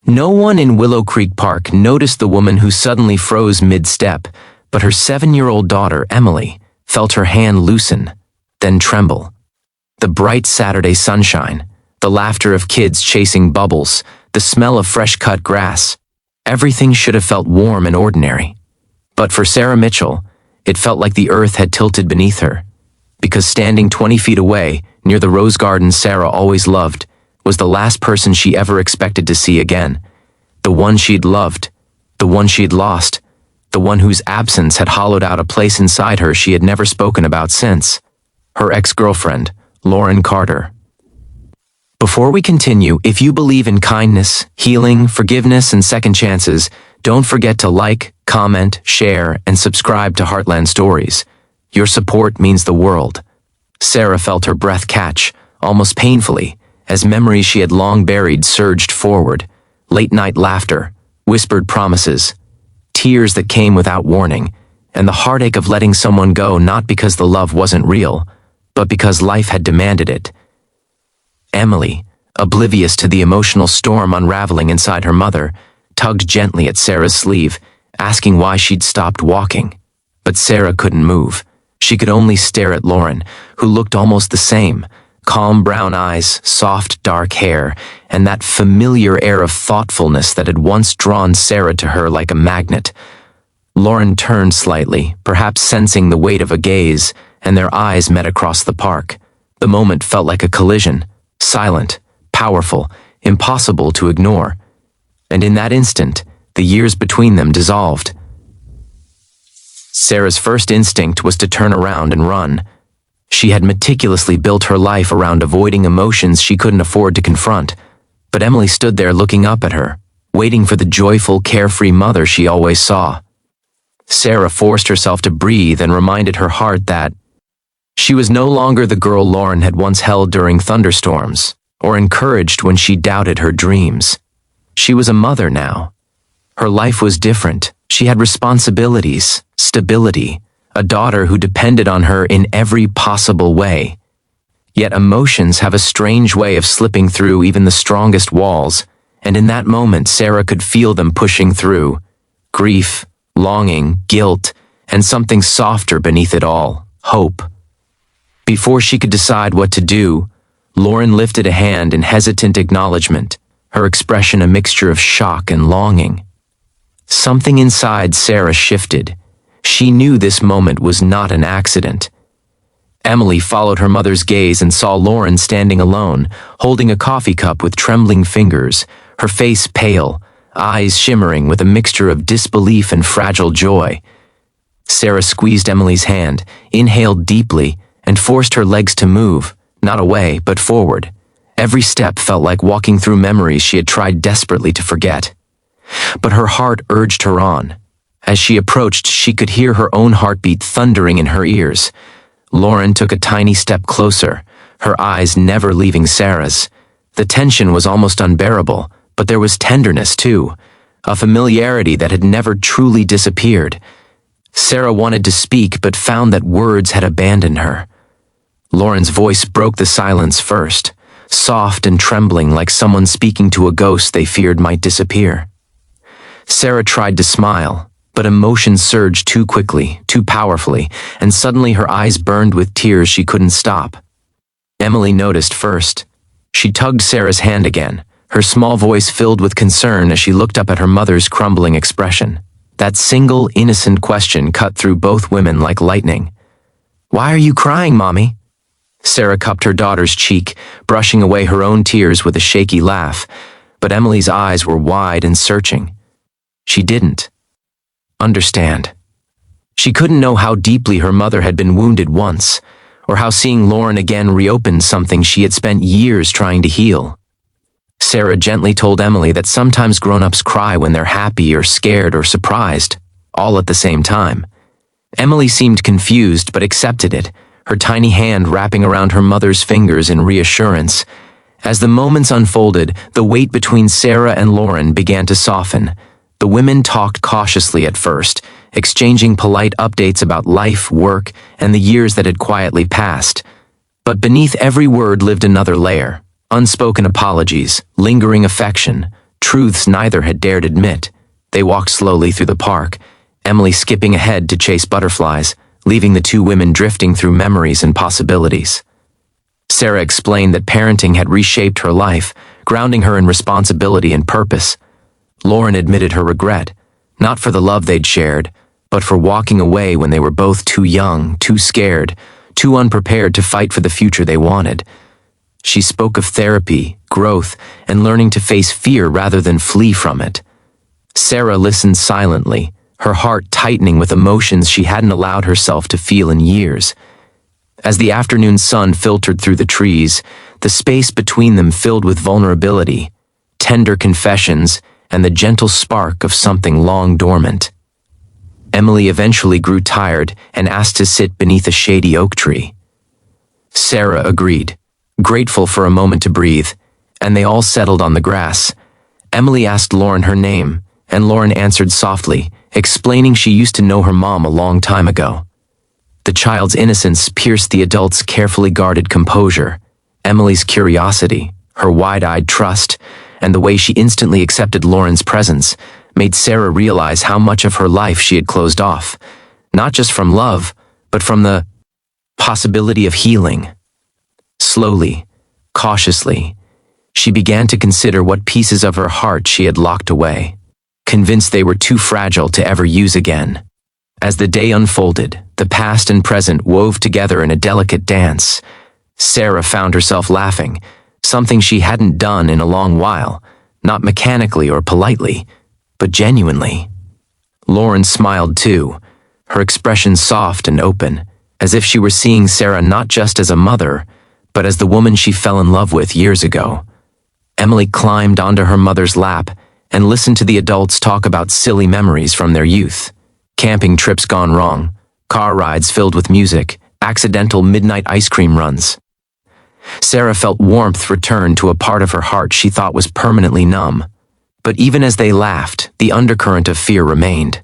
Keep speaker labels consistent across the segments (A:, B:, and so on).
A: No one in Willow Creek Park noticed the woman who suddenly froze mid-step, but her 7-year-old daughter, Emily, felt her hand loosen, then tremble. The bright Saturday sunshine, the laughter of kids chasing bubbles, the smell of fresh-cut grass, everything should have felt warm and ordinary. But for Sarah Mitchell, it felt like the earth had tilted beneath her, because standing 20 feet away, near the rose garden Sarah always loved, was the last person she ever expected to see again. The one she'd loved, the one she'd lost, the one whose absence had hollowed out a place inside her she had never spoken about since. Her ex-girlfriend, Lauren Carter. Before we continue, if you believe in kindness, healing, forgiveness, and second chances, don't forget to like, comment, share, and subscribe to Heartland Stories. Your support means the world. Sarah felt her breath catch, almost painfully, as memories she had long buried surged forward. Late-night laughter, whispered promises, tears that came without warning, and the heartache of letting someone go not because the love wasn't real, but because life had demanded it. Emily, oblivious to the emotional storm unraveling inside her mother, tugged gently at Sarah's sleeve, asking why she'd stopped walking. But Sarah couldn't move. She could only stare at Lauren, who looked almost the same. Calm brown eyes, soft dark hair, and that familiar air of thoughtfulness that had once drawn Sarah to her like a magnet. Lauren turned slightly, perhaps sensing the weight of a gaze, and their eyes met across the park. The moment felt like a collision, silent, powerful, impossible to ignore. And in that instant, the years between them dissolved. Sarah's first instinct was to turn around and run. She had meticulously built her life around avoiding emotions she couldn't afford to confront, but Emily stood there looking up at her, waiting for the joyful, carefree mother she always saw. Sarah forced herself to breathe and reminded her heart that she was no longer the girl Lauren had once held during thunderstorms, or encouraged when she doubted her dreams. She was a mother now. Her life was different. She had responsibilities, stability, a daughter who depended on her in every possible way. Yet emotions have a strange way of slipping through even the strongest walls, and in that moment Sarah could feel them pushing through. Grief, longing, guilt, and something softer beneath it all, hope. Before she could decide what to do, Lauren lifted a hand in hesitant acknowledgement, her expression a mixture of shock and longing. Something inside Sarah shifted. She knew this moment was not an accident. Emily followed her mother's gaze and saw Lauren standing alone, holding a coffee cup with trembling fingers, her face pale, eyes shimmering with a mixture of disbelief and fragile joy. Sarah squeezed Emily's hand, inhaled deeply, and forced her legs to move, not away, but forward. Every step felt like walking through memories she had tried desperately to forget. But her heart urged her on. As she approached, she could hear her own heartbeat thundering in her ears. Lauren took a tiny step closer, her eyes never leaving Sarah's. The tension was almost unbearable, but there was tenderness too, a familiarity that had never truly disappeared. Sarah wanted to speak, but found that words had abandoned her. Lauren's voice broke the silence first, soft and trembling like someone speaking to a ghost they feared might disappear. Sarah tried to smile, but emotion surged too quickly, too powerfully, and suddenly her eyes burned with tears she couldn't stop. Emily noticed first. She tugged Sarah's hand again, her small voice filled with concern as she looked up at her mother's crumbling expression. That single, innocent question cut through both women like lightning. "Why are you crying, Mommy?" Sarah cupped her daughter's cheek, brushing away her own tears with a shaky laugh, but Emily's eyes were wide and searching. She didn't understand. She couldn't know how deeply her mother had been wounded once, or how seeing Lauren again reopened something she had spent years trying to heal. Sarah gently told Emily that sometimes grown-ups cry when they're happy or scared or surprised, all at the same time. Emily seemed confused but accepted it, her tiny hand wrapping around her mother's fingers in reassurance. As the moments unfolded, the weight between Sarah and Lauren began to soften. The women talked cautiously at first, exchanging polite updates about life, work, and the years that had quietly passed. But beneath every word lived another layer, unspoken apologies, lingering affection, truths neither had dared admit. They walked slowly through the park, Emily skipping ahead to chase butterflies, leaving the two women drifting through memories and possibilities. Sarah explained that parenting had reshaped her life, grounding her in responsibility and purpose. Lauren admitted her regret, not for the love they'd shared, but for walking away when they were both too young, too scared, too unprepared to fight for the future they wanted. She spoke of therapy, growth, and learning to face fear rather than flee from it. Sarah listened silently, her heart tightening with emotions she hadn't allowed herself to feel in years. As the afternoon sun filtered through the trees, the space between them filled with vulnerability, tender confessions, and the gentle spark of something long dormant. Emily eventually grew tired and asked to sit beneath a shady oak tree. Sarah agreed, grateful for a moment to breathe, and they all settled on the grass. Emily asked Lauren her name, and Lauren answered softly, explaining she used to know her mom a long time ago. The child's innocence pierced the adult's carefully guarded composure. Emily's curiosity, her wide-eyed trust, and the way she instantly accepted Lauren's presence made Sarah realize how much of her life she had closed off, not just from love, but from the possibility of healing. Slowly, cautiously, she began to consider what pieces of her heart she had locked away, convinced they were too fragile to ever use again. As the day unfolded, the past and present wove together in a delicate dance. Sarah found herself laughing, something she hadn't done in a long while, not mechanically or politely, but genuinely. Lauren smiled too, her expression soft and open, as if she were seeing Sarah not just as a mother, but as the woman she fell in love with years ago. Emily climbed onto her mother's lap and listened to the adults talk about silly memories from their youth. Camping trips gone wrong, car rides filled with music, accidental midnight ice cream runs. Sarah felt warmth return to a part of her heart she thought was permanently numb. But even as they laughed, the undercurrent of fear remained.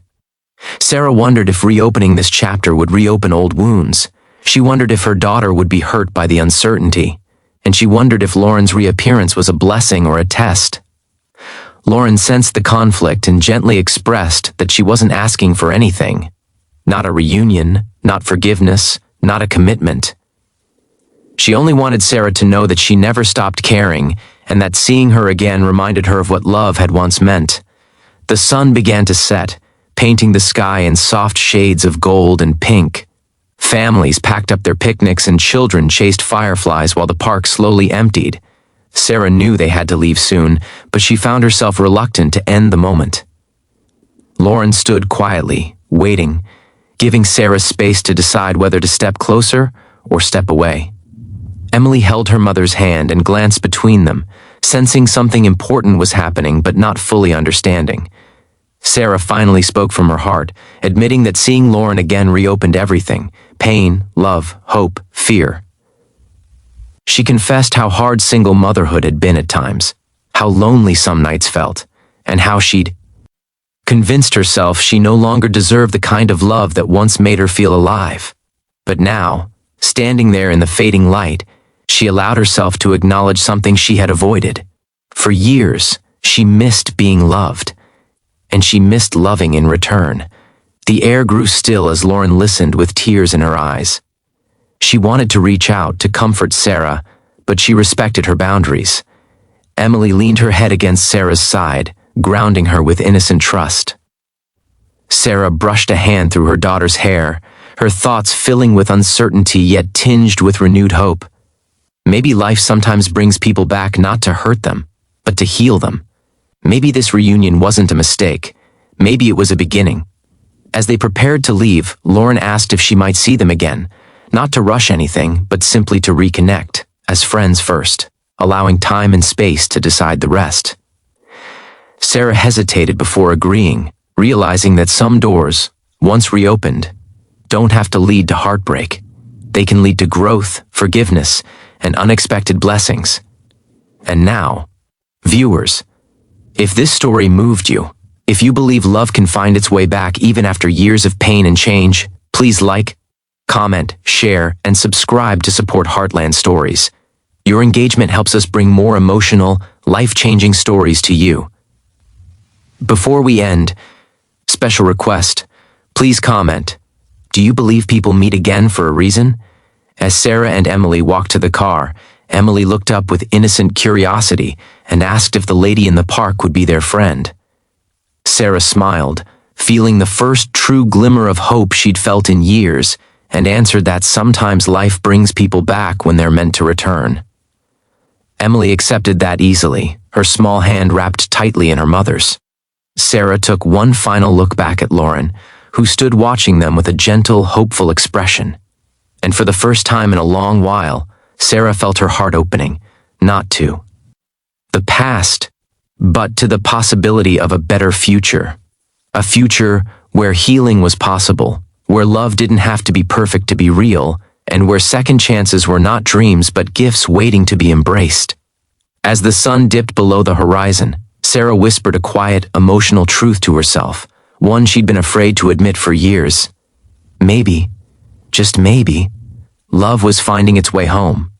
A: Sarah wondered if reopening this chapter would reopen old wounds. She wondered if her daughter would be hurt by the uncertainty, and she wondered if Lauren's reappearance was a blessing or a test. Lauren sensed the conflict and gently expressed that she wasn't asking for anything. Not a reunion, not forgiveness, not a commitment. She only wanted Sarah to know that she never stopped caring, and that seeing her again reminded her of what love had once meant. The sun began to set, painting the sky in soft shades of gold and pink. Families packed up their picnics and children chased fireflies while the park slowly emptied. Sarah knew they had to leave soon, but she found herself reluctant to end the moment. Lauren stood quietly, waiting, giving Sarah space to decide whether to step closer or step away. Emily held her mother's hand and glanced between them, sensing something important was happening but not fully understanding. Sarah finally spoke from her heart, admitting that seeing Lauren again reopened everything: pain, love, hope, fear. She confessed how hard single motherhood had been at times, how lonely some nights felt, and how she'd convinced herself she no longer deserved the kind of love that once made her feel alive. But now, standing there in the fading light, she allowed herself to acknowledge something she had avoided. For years, she missed being loved, and she missed loving in return. The air grew still as Lauren listened with tears in her eyes. She wanted to reach out to comfort Sarah, but she respected her boundaries. Emily leaned her head against Sarah's side, grounding her with innocent trust. Sarah brushed a hand through her daughter's hair, her thoughts filling with uncertainty yet tinged with renewed hope. Maybe life sometimes brings people back not to hurt them, but to heal them. Maybe this reunion wasn't a mistake. Maybe it was a beginning. As they prepared to leave, Lauren asked if she might see them again, not to rush anything, but simply to reconnect, as friends first, allowing time and space to decide the rest. Sarah hesitated before agreeing, realizing that some doors, once reopened, don't have to lead to heartbreak. They can lead to growth, forgiveness, and unexpected blessings. And now, viewers, if this story moved you, if you believe love can find its way back even after years of pain and change, please like, comment, share, and subscribe to support Heartland Stories. Your engagement helps us bring more emotional, life-changing stories to you. Before we end, special request, please comment. Do you believe people meet again for a reason? As Sarah and Emily walked to the car, Emily looked up with innocent curiosity and asked if the lady in the park would be their friend. Sarah smiled, feeling the first true glimmer of hope she'd felt in years, and answered that sometimes life brings people back when they're meant to return. Emily accepted that easily, her small hand wrapped tightly in her mother's. Sarah took one final look back at Lauren, who stood watching them with a gentle, hopeful expression. And for the first time in a long while, Sarah felt her heart opening, not to the past, but to the possibility of a better future. A future where healing was possible, where love didn't have to be perfect to be real, and where second chances were not dreams but gifts waiting to be embraced. As the sun dipped below the horizon, Sarah whispered a quiet, emotional truth to herself, one she'd been afraid to admit for years. Maybe, just maybe, love was finding its way home.